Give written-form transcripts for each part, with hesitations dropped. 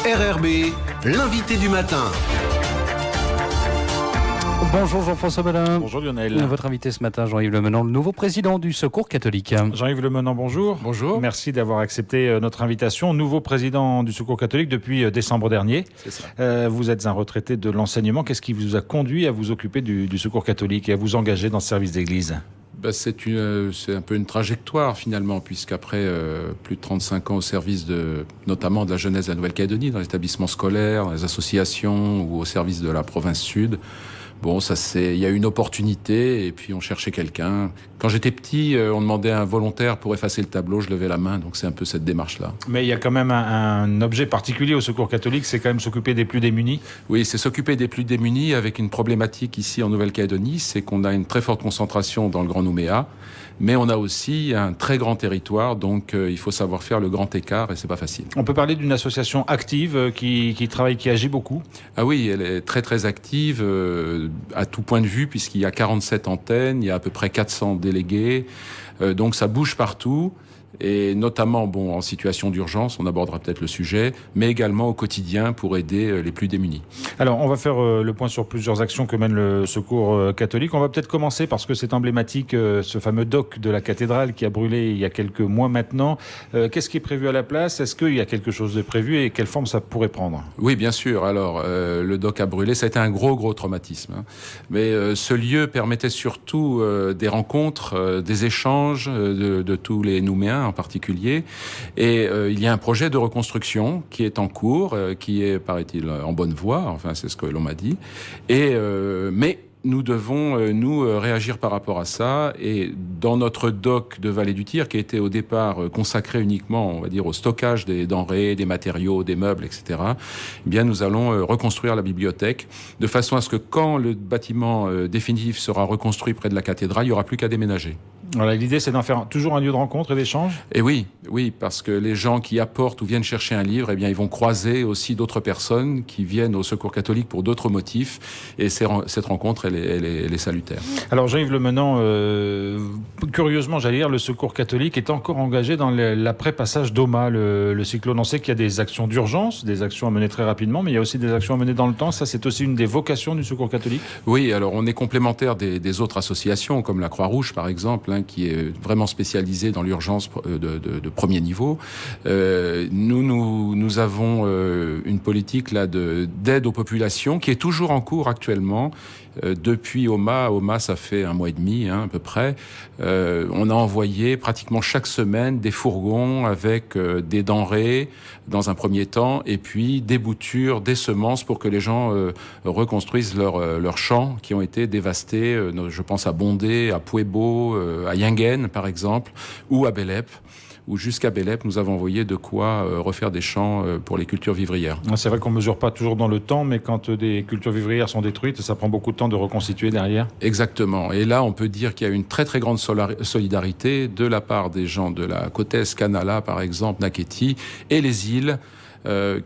RRB, l'invité du matin. Bonjour Jean-François Balin. Bonjour Lionel. Votre invité ce matin, Jean-Yves Lemenant, le nouveau président du Secours catholique. Jean-Yves Lemenant, bonjour. Bonjour. Merci d'avoir accepté notre invitation. Nouveau président du Secours catholique depuis décembre dernier. C'est ça. Vous êtes un retraité de l'enseignement. Qu'est-ce qui vous a conduit à vous occuper du Secours catholique et à vous engager dans ce service d'église ? C'est un peu une trajectoire finalement, puisqu'après plus de 35 ans au service notamment de la jeunesse de la Nouvelle-Calédonie, dans les établissements scolaires, dans les associations ou au service de la province sud, il y a eu une opportunité et puis on cherchait quelqu'un. Quand j'étais petit, on demandait à un volontaire pour effacer le tableau, je levais la main, donc c'est un peu cette démarche-là. Mais il y a quand même un objet particulier au Secours catholique, c'est quand même s'occuper des plus démunis. Oui, c'est s'occuper des plus démunis avec une problématique ici en Nouvelle-Calédonie, c'est qu'on a une très forte concentration dans le Grand Nouméa, mais on a aussi un très grand territoire, donc il faut savoir faire le grand écart et c'est pas facile. On peut parler d'une association active qui travaille, qui agit beaucoup. Ah oui, elle est très très active à tout point de vue, puisqu'il y a 47 antennes, il y a à peu près 400 délégués, donc ça bouge partout. Et notamment, en situation d'urgence, on abordera peut-être le sujet, mais également au quotidien pour aider les plus démunis. Alors, on va faire le point sur plusieurs actions que mène le Secours catholique. On va peut-être commencer parce que c'est emblématique, ce fameux dock de la cathédrale qui a brûlé il y a quelques mois maintenant. Qu'est-ce qui est prévu à la place ? Est-ce qu'il y a quelque chose de prévu et quelle forme ça pourrait prendre ? Oui, bien sûr. Alors, le dock a brûlé, ça a été un gros traumatisme. Mais ce lieu permettait surtout des rencontres, des échanges de tous les Nouméens en particulier. Et il y a un projet de reconstruction qui est en cours, qui est, paraît-il, en bonne voie. Enfin, c'est ce que l'on m'a dit. Mais nous devons, réagir par rapport à ça. Et dans notre dock de Vallée du Tyr, qui a été au départ consacré uniquement, on va dire, au stockage des denrées, des matériaux, des meubles, etc., eh bien, nous allons reconstruire la bibliothèque de façon à ce que quand le bâtiment définitif sera reconstruit près de la cathédrale, il n'y aura plus qu'à déménager. Voilà, l'idée, c'est d'en faire toujours un lieu de rencontre et d'échange ? Et oui, parce que les gens qui apportent ou viennent chercher un livre, eh bien, ils vont croiser aussi d'autres personnes qui viennent au Secours catholique pour d'autres motifs. Et cette rencontre, elle est salutaire. Alors, Jean-Yves Lemenant, curieusement, j'allais dire, le Secours catholique est encore engagé dans l'après-passage d'Oma, le cyclone. On sait qu'il y a des actions d'urgence, des actions à mener très rapidement, mais il y a aussi des actions à mener dans le temps. Ça, c'est aussi une des vocations du Secours catholique ? Oui, alors on est complémentaire des autres associations, comme la Croix-Rouge, par exemple, qui est vraiment spécialisée dans l'urgence de premier niveau. Nous avons une politique là d'aide aux populations qui est toujours en cours actuellement. Depuis Oma, ça fait 1 mois et demi à peu près, on a envoyé pratiquement chaque semaine des fourgons avec des denrées dans un premier temps et puis des boutures, des semences pour que les gens reconstruisent leurs champs qui ont été dévastés. Je pense à Bondé, à Puebo, à Yingen par exemple, ou à Belep. Où jusqu'à Belep, nous avons envoyé de quoi refaire des champs pour les cultures vivrières. C'est vrai qu'on ne mesure pas toujours dans le temps, mais quand des cultures vivrières sont détruites, ça prend beaucoup de temps de reconstituer derrière. Exactement. Et là, on peut dire qu'il y a une très très grande solidarité de la part des gens de la côte est, Canala par exemple, Naketi, et les îles,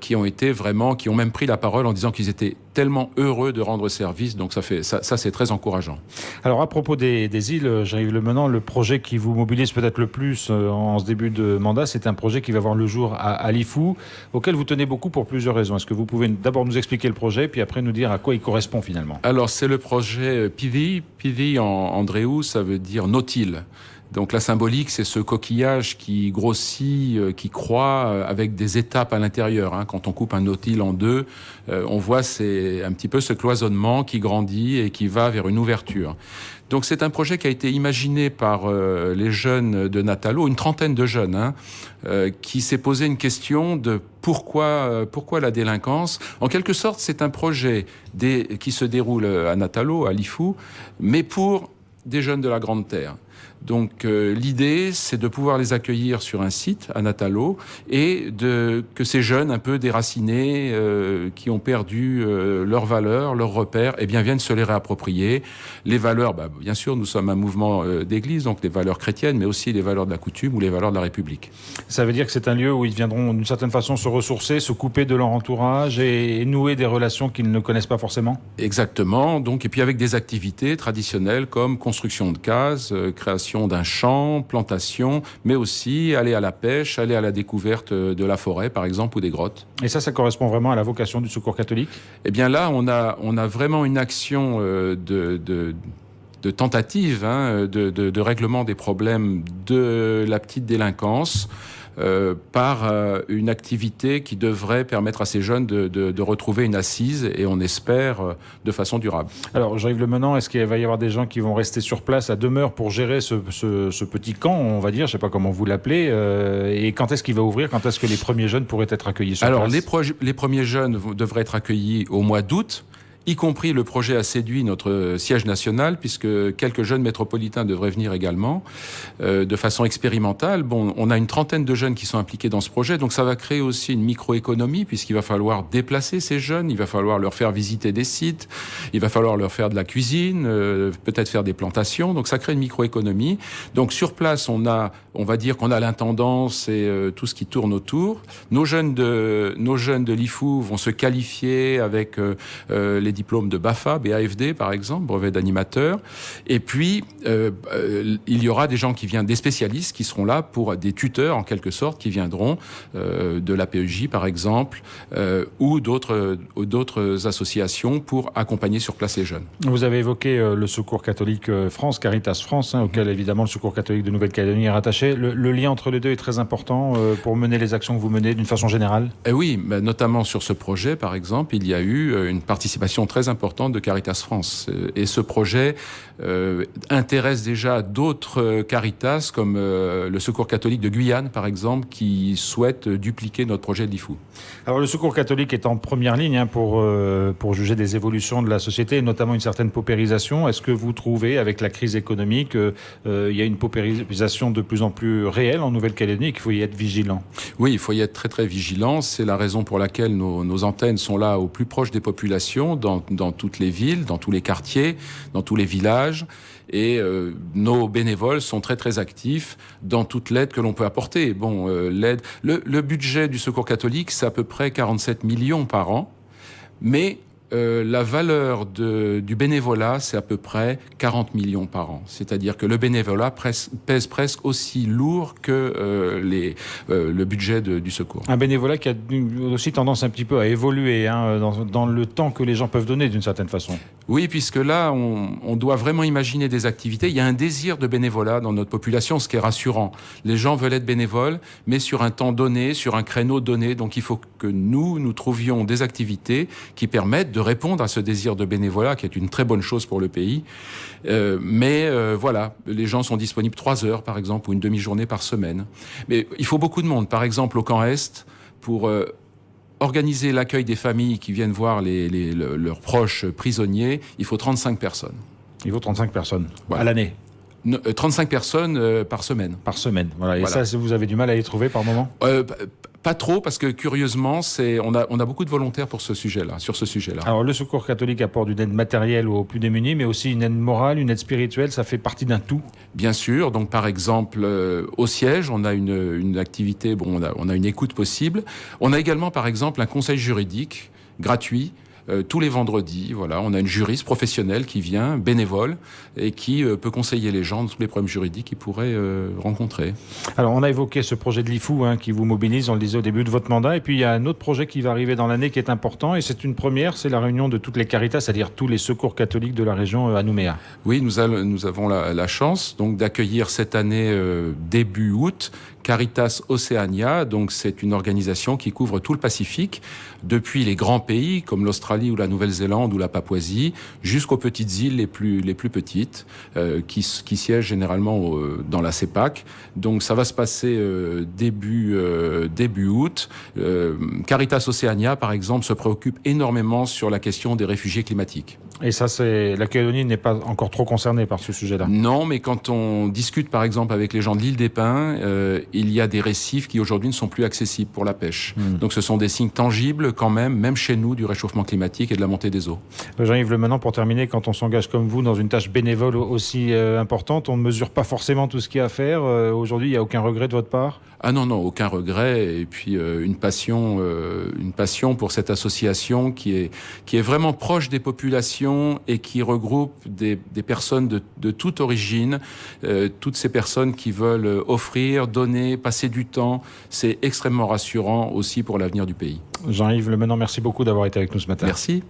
qui ont même pris la parole en disant qu'ils étaient tellement heureux de rendre service. Donc ça c'est très encourageant. Alors à propos des îles, Jean-Yves Lemenant, le projet qui vous mobilise peut-être le plus en ce début de mandat, c'est un projet qui va voir le jour à Lifou, auquel vous tenez beaucoup pour plusieurs raisons. Est-ce que vous pouvez d'abord nous expliquer le projet, puis après nous dire à quoi il correspond finalement ? Alors c'est le projet Pivi. Pivi en andréou, ça veut dire nautile. Donc la symbolique, c'est ce coquillage qui grossit, qui croît avec des étapes à l'intérieur. Quand on coupe un nautile en deux, on voit c'est un petit peu ce cloisonnement qui grandit et qui va vers une ouverture. Donc c'est un projet qui a été imaginé par les jeunes de Natalo, une trentaine de jeunes, qui s'est posé une question de pourquoi la délinquance. En quelque sorte, c'est un projet qui se déroule à Natalo, à Lifou, mais pour des jeunes de la Grande Terre. Donc l'idée, c'est de pouvoir les accueillir sur un site à Natalo et que ces jeunes un peu déracinés, qui ont perdu leurs valeurs, leurs repères, eh bien viennent se les réapproprier. Les valeurs, bien sûr, nous sommes un mouvement d'église, donc les valeurs chrétiennes, mais aussi les valeurs de la coutume ou les valeurs de la République. Ça veut dire que c'est un lieu où ils viendront d'une certaine façon se ressourcer, se couper de leur entourage et nouer des relations qu'ils ne connaissent pas forcément ? Exactement. Donc, et puis avec des activités traditionnelles comme construction de cases, création d'un champ, plantation, mais aussi aller à la pêche, aller à la découverte de la forêt, par exemple, ou des grottes. Et ça correspond vraiment à la vocation du Secours catholique? Eh bien là, on a vraiment une action de tentative de règlement des problèmes de la petite délinquance par une activité qui devrait permettre à ces jeunes de retrouver une assise, et on espère de façon durable. Alors, Jean-Yves Lemenand, est-ce qu'il va y avoir des gens qui vont rester sur place à demeure pour gérer ce petit camp, on va dire, je ne sais pas comment vous l'appelez, et quand est-ce qu'il va ouvrir? Quand est-ce que les premiers jeunes pourraient être accueillis sur place? Alors, les premiers jeunes devraient être accueillis au mois d'août. Y compris, le projet a séduit notre siège national, puisque quelques jeunes métropolitains devraient venir également, de façon expérimentale. Bon, on a une trentaine de jeunes qui sont impliqués dans ce projet, donc ça va créer aussi une microéconomie, puisqu'il va falloir déplacer ces jeunes, il va falloir leur faire visiter des sites, il va falloir leur faire de la cuisine, peut-être faire des plantations, donc ça crée une microéconomie. Donc sur place, on va dire qu'on a l'intendance et tout ce qui tourne autour. Nos jeunes de l'IFU vont se qualifier avec les diplômes de BAFD par exemple, brevet d'animateur. Et puis, il y aura des gens qui viennent, des spécialistes qui seront là pour des tuteurs en quelque sorte, qui viendront de la PEJ par exemple, ou d'autres associations pour accompagner sur place les jeunes. Vous avez évoqué le Secours catholique France, Caritas France, auquel évidemment le Secours catholique de Nouvelle-Calédonie est rattaché. Le lien entre les deux est très important pour mener les actions que vous menez d'une façon générale? Oui, notamment sur ce projet par exemple, il y a eu une participation très importante de Caritas France. Et ce projet intéresse déjà d'autres Caritas, comme le Secours catholique de Guyane, par exemple, qui souhaite dupliquer notre projet de l'IFU. Alors, le Secours catholique est en première ligne pour juger des évolutions de la société, et notamment une certaine paupérisation. Est-ce que vous trouvez, avec la crise économique, il y a une paupérisation de plus en plus réelle en Nouvelle-Calédonie et qu'il faut y être vigilant? Oui, il faut y être très très vigilant. C'est la raison pour laquelle nos antennes sont là au plus proche des populations, dans toutes les villes, dans tous les quartiers, dans tous les villages. Et nos bénévoles sont très très actifs dans toute l'aide que l'on peut apporter. Bon, l'aide, le budget du Secours catholique, c'est à peu près 47 millions par an, mais la valeur du bénévolat, c'est à peu près 40 millions par an. C'est-à-dire que le bénévolat pèse presque aussi lourd que le budget du secours. Un bénévolat qui a aussi tendance un petit peu à évoluer dans le temps que les gens peuvent donner d'une certaine façon. Oui, puisque là, on doit vraiment imaginer des activités. Il y a un désir de bénévolat dans notre population, ce qui est rassurant. Les gens veulent être bénévoles, mais sur un temps donné, sur un créneau donné. Donc il faut que nous trouvions des activités qui permettent de répondre à ce désir de bénévolat, qui est une très bonne chose pour le pays. Voilà, les gens sont disponibles 3 heures, par exemple, ou une demi-journée par semaine. Mais il faut beaucoup de monde. Par exemple, au camp Est, pour organiser l'accueil des familles qui viennent voir leurs proches prisonniers, il faut 35 personnes. Il faut 35 personnes, voilà. À l'année? 35 personnes par semaine. Par semaine, voilà. Et voilà. Ça, vous avez du mal à les trouver par moment? Pas trop, parce que curieusement, on a beaucoup de volontaires pour sur ce sujet-là. Alors, le Secours catholique apporte une aide matérielle aux plus démunis, mais aussi une aide morale, une aide spirituelle, ça fait partie d'un tout? Bien sûr. Donc, par exemple, au siège, on a une activité, on a une écoute possible. On a également, par exemple, un conseil juridique gratuit, tous les vendredis. Voilà, on a une juriste professionnelle qui vient, bénévole, et qui peut conseiller les gens de tous les problèmes juridiques qu'ils pourraient rencontrer. Alors, on a évoqué ce projet de l'IFU qui vous mobilise, on le disait au début de votre mandat, et puis il y a un autre projet qui va arriver dans l'année qui est important, et c'est une première, c'est la réunion de toutes les Caritas, c'est-à-dire tous les secours catholiques de la région à Nouméa. Oui, nous avons la chance donc d'accueillir cette année, début août, Caritas Oceania. Donc c'est une organisation qui couvre tout le Pacifique, depuis les grands pays comme l'Australie ou la Nouvelle-Zélande ou la Papouasie, jusqu'aux petites îles les plus petites, qui siègent généralement dans la CEPAC. Donc ça va se passer début août. Caritas Oceania, par exemple, se préoccupe énormément sur la question des réfugiés climatiques. Et ça, la Calédonie n'est pas encore trop concernée par ce sujet-là? Non, mais quand on discute par exemple avec les gens de l'île des Pins, il y a des récifs qui aujourd'hui ne sont plus accessibles pour la pêche. Donc ce sont des signes tangibles quand même chez nous, du réchauffement climatique et de la montée des eaux. Jean-Yves Lemenand, pour terminer, quand on s'engage comme vous dans une tâche bénévole aussi importante, on ne mesure pas forcément tout ce qu'il y a à faire. Aujourd'hui, il n'y a aucun regret de votre part? Ah non, non, aucun regret. Et puis une passion pour cette association qui est vraiment proche des populations et qui regroupe des personnes de toute origine, toutes ces personnes qui veulent offrir, donner, passer du temps. C'est extrêmement rassurant aussi pour l'avenir du pays. Jean-Yves Lemenand, merci beaucoup d'avoir été avec nous ce matin. Merci.